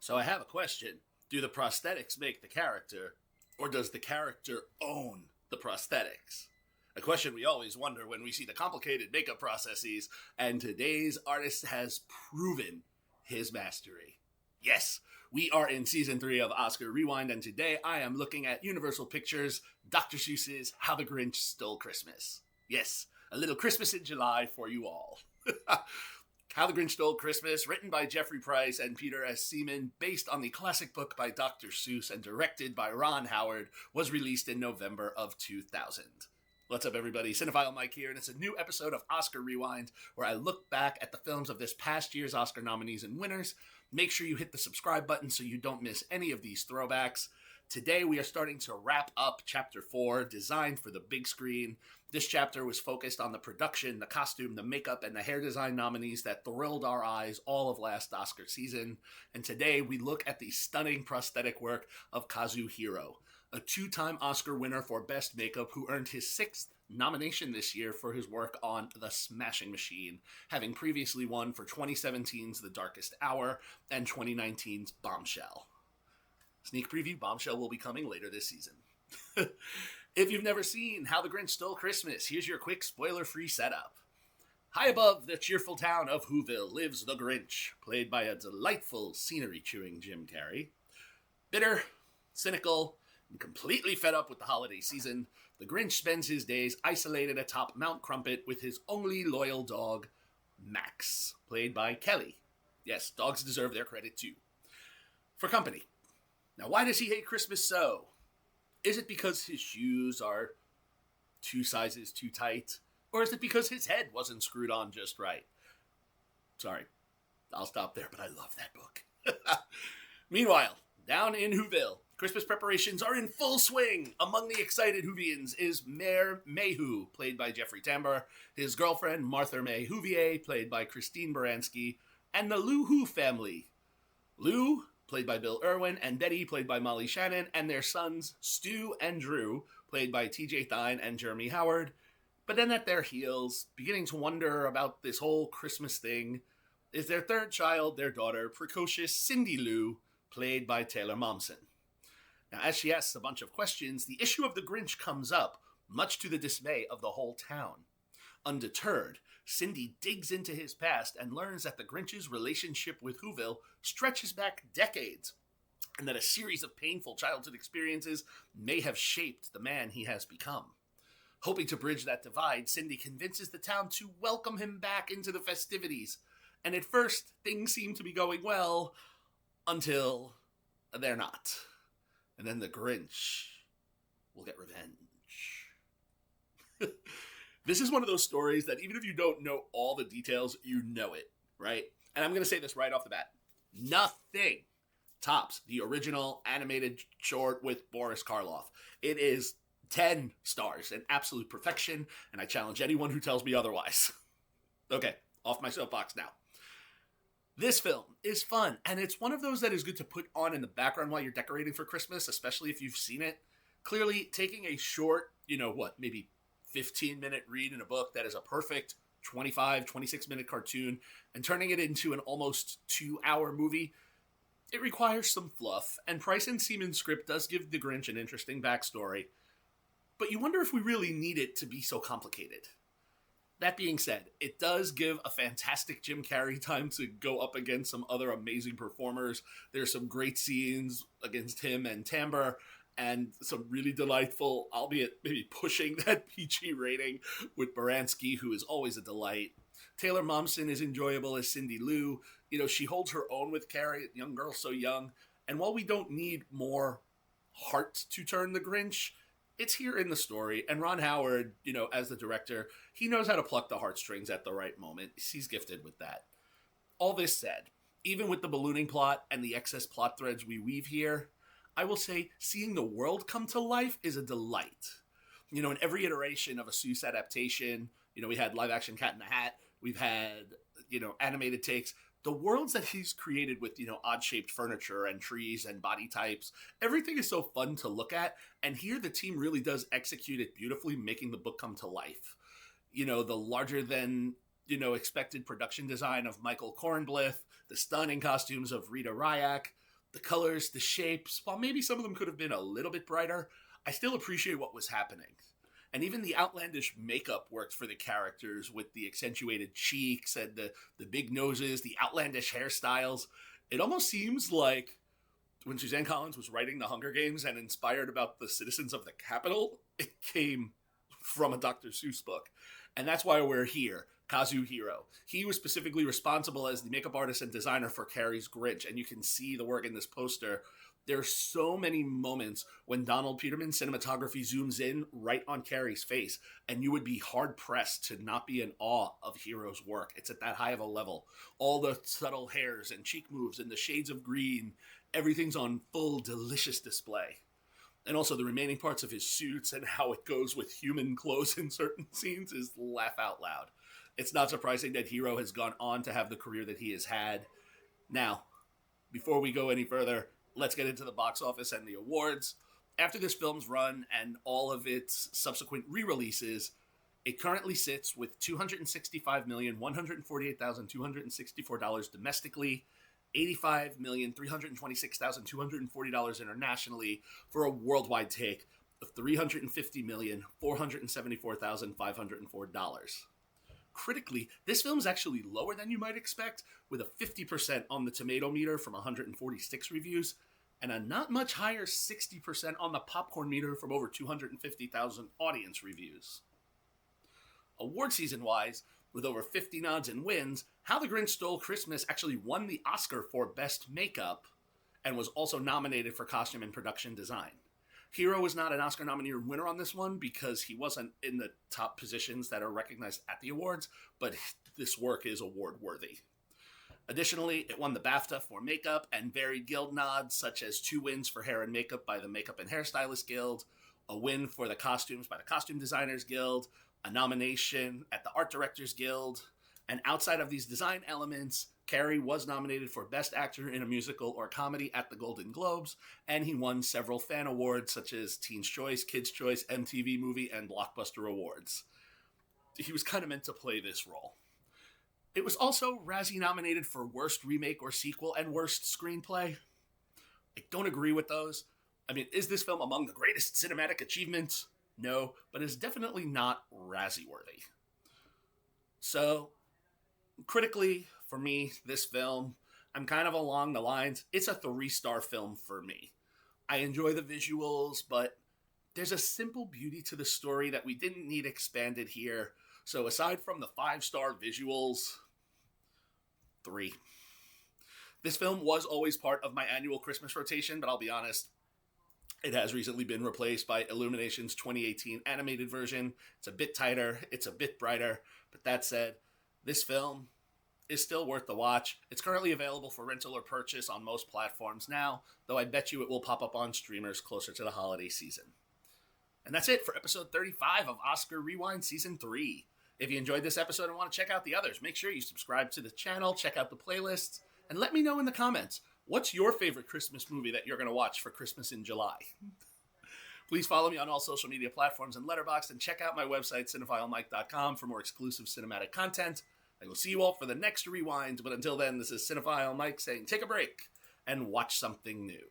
So I have a question. Do the prosthetics make the character, or does the character own the prosthetics? A question we always wonder when we see the complicated makeup processes, and today's artist has proven his mastery. Yes, we are in season 3 of Oscar Rewind, and today I am looking at Universal Pictures' Dr. Seuss's How the Grinch Stole Christmas. Yes, a little Christmas in July for you all. How the Grinch Stole Christmas, written by Jeffrey Price and Peter S. Seaman, based on the classic book by Dr. Seuss and directed by Ron Howard, was released in November of 2000. What's up, everybody? Cinephile Mike here, and it's a new episode of Oscar Rewind, where I look back at the films of this past year's Oscar nominees and winners. Make sure you hit the subscribe button so you don't miss any of these throwbacks. Today, we are starting to wrap up Chapter 4, designed for the big screen. This chapter was focused on the production, the costume, the makeup, and the hair design nominees that thrilled our eyes all of last Oscar season. And today, we look at the stunning prosthetic work of Kazu Hiro, a 2-time Oscar winner for Best Makeup who earned his 6th nomination this year for his work on The Smashing Machine, having previously won for 2017's The Darkest Hour and 2019's Bombshell. Sneak preview, Bombshell will be coming later this season. If you've never seen How the Grinch Stole Christmas, here's your quick spoiler-free setup. High above the cheerful town of Whoville lives the Grinch, played by a delightful scenery-chewing Jim Carrey. Bitter, cynical, and completely fed up with the holiday season, the Grinch spends his days isolated atop Mount Crumpet with his only loyal dog, Max, played by Kelly. Yes, dogs deserve their credit too. For company. Now, why does he hate Christmas so? Is it because his shoes are 2 sizes too tight? Or is it because his head wasn't screwed on just right? Sorry, I'll stop there, but I love that book. Meanwhile, down in Whoville, Christmas preparations are in full swing. Among the excited Whovians is Mayor Mayhew, played by Jeffrey Tambor, his girlfriend Martha May Whovier, played by Christine Baranski, and the Lou Who family. Lou, played by Bill Irwin, and Betty, played by Molly Shannon, and their sons, Stu and Drew, played by TJ Thine and Jeremy Howard. But then at their heels, beginning to wonder about this whole Christmas thing, is their 3rd child, their daughter, precocious Cindy Lou, played by Taylor Momsen. Now, as she asks a bunch of questions, the issue of the Grinch comes up, much to the dismay of the whole town. Undeterred, Cindy digs into his past and learns that the Grinch's relationship with Whoville stretches back decades, and that a series of painful childhood experiences may have shaped the man he has become. Hoping to bridge that divide, Cindy convinces the town to welcome him back into the festivities. And at first, things seem to be going well, until they're not. And then the Grinch will get revenge. This is one of those stories that even if you don't know all the details, you know it, right? And I'm going to say this right off the bat. Nothing tops the original animated short with Boris Karloff. It is 10 stars, an absolute perfection, and I challenge anyone who tells me otherwise. Okay, off my soapbox now. This film is fun, and it's one of those that is good to put on in the background while you're decorating for Christmas, especially if you've seen it. Clearly, taking a short, maybe 15-minute read in a book that is a perfect 25, 26-minute cartoon and turning it into an almost 2-hour movie, it requires some fluff, and Price and Seaman's script does give the Grinch an interesting backstory, but you wonder if we really need it to be so complicated. That being said, it does give a fantastic Jim Carrey time to go up against some other amazing performers. There's some great scenes against him and Tambor, and some really delightful, albeit maybe pushing that PG rating, with Baranski, who is always a delight. Taylor Momsen is enjoyable as Cindy Lou. She holds her own with Carrey, young girl so young. And while we don't need more heart to turn the Grinch, it's here in the story. And Ron Howard, as the director, he knows how to pluck the heartstrings at the right moment. He's gifted with that. All this said, even with the ballooning plot and the excess plot threads we weave here, I will say seeing the world come to life is a delight. In every iteration of a Seuss adaptation, we had live action Cat in the Hat, we've had, animated takes. The worlds that he's created with, odd shaped furniture and trees and body types, everything is so fun to look at. And here the team really does execute it beautifully, making the book come to life. The larger than, expected production design of Michael Kornblith, the stunning costumes of Rita Ryak, The colors, the shapes, while maybe some of them could have been a little bit brighter, I still appreciate what was happening. And even the outlandish makeup worked for the characters with the accentuated cheeks and the big noses, the outlandish hairstyles. It almost seems like when Suzanne Collins was writing The Hunger Games and inspired about the citizens of the Capitol, it came from a Dr. Seuss book. And that's why we're here. Kazu Hiro. He was specifically responsible as the makeup artist and designer for Carrey's Grinch, and you can see the work in this poster. There are so many moments when Donald Peterman's cinematography zooms in right on Carrey's face, and you would be hard-pressed to not be in awe of Hiro's work. It's at that high of a level. All the subtle hairs and cheek moves and the shades of green, everything's on full, delicious display. And also the remaining parts of his suits and how it goes with human clothes in certain scenes is laugh out loud. It's not surprising that Hiro has gone on to have the career that he has had. Now, before we go any further, let's get into the box office and the awards. After this film's run and all of its subsequent re-releases, it currently sits with $265,148,264 domestically, $85,326,240 internationally, for a worldwide take of $350,474,504. Critically, this film is actually lower than you might expect, with a 50% on the tomato meter from 146 reviews, and a not much higher 60% on the popcorn meter from over 250,000 audience reviews. Award season-wise, with over 50 nods and wins, How the Grinch Stole Christmas actually won the Oscar for Best Makeup, and was also nominated for Costume and Production Design. Hiro was not an Oscar nominee or winner on this one because he wasn't in the top positions that are recognized at the awards, but this work is award-worthy. Additionally, it won the BAFTA for makeup and varied guild nods, such as 2 wins for hair and makeup by the Makeup and Hairstylist Guild, a win for the costumes by the Costume Designers Guild, a nomination at the Art Directors Guild, and outside of these design elements, Carrey was nominated for Best Actor in a Musical or Comedy at the Golden Globes, and he won several fan awards such as Teen's Choice, Kids' Choice, MTV Movie, and Blockbuster Awards. He was kind of meant to play this role. It was also Razzie nominated for Worst Remake or Sequel and Worst Screenplay. I don't agree with those. I mean, is this film among the greatest cinematic achievements? No, but it's definitely not Razzie-worthy. So, critically, for me, this film, I'm kind of along the lines, it's a 3-star film for me. I enjoy the visuals, but there's a simple beauty to the story that we didn't need expanded here. So aside from the 5-star visuals, 3. This film was always part of my annual Christmas rotation, but I'll be honest, it has recently been replaced by Illumination's 2018 animated version. It's a bit tighter, it's a bit brighter, but that said, this film is still worth the watch. It's currently available for rental or purchase on most platforms now, though I bet you it will pop up on streamers closer to the holiday season. And that's it for episode 35 of Oscar Rewind Season 3. If you enjoyed this episode and want to check out the others, make sure you subscribe to the channel, check out the playlists, and let me know in the comments, what's your favorite Christmas movie that you're going to watch for Christmas in July? Please follow me on all social media platforms and Letterboxd, and check out my website, cinephilemike.com, for more exclusive cinematic content. I will see you all for the next rewind, but until then, this is Cinephile Mike saying take a break and watch something new.